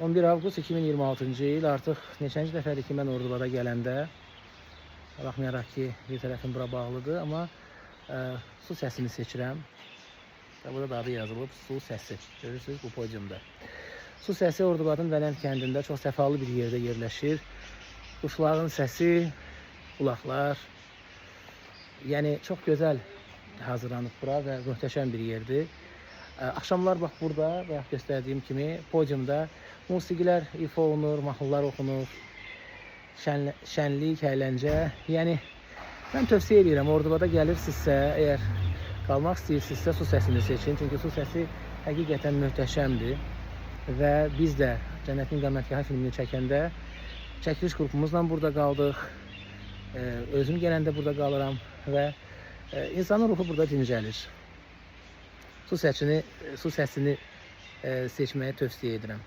11 Avqust 2026-cı il artıq neçənci dəfədir ki, mən Ordubada gələndə, baxmayaraq ki, bir tərəfim bura bağlıdır, amma su səsini seçirəm. Burada da adı yazılıb, su səsi. Görürsünüz bu podiumda. Su səsi Ordubadın Vələm kəndində çox səfalı bir yerdə yerləşir. Quşların səsi, qulaqlar, yəni çox gözəl hazırlanıb bura və möhtəşəm bir yerdir. Axşamlar bax burada, bayaq göstərdiyim kimi, podiumda musiqilər ifa olunur, mahnılar oxunur, şənlik, əyləncə. Yəni, mən tövsiyə edirəm, Ordubada gəlirsinizsə, əgər qalmaq istəyirsinizsə, su səsini seçin. Çünki su səsi həqiqətən möhtəşəmdir. Və biz də Cənnətin İqamətgahı filmini çəkəndə çəkiliş qrupumuzla burada qaldıq. Özüm gələndə burada qalıram və insanın ruhu burada dincəlir. Su səsini seçməyi tövsiyə edirəm.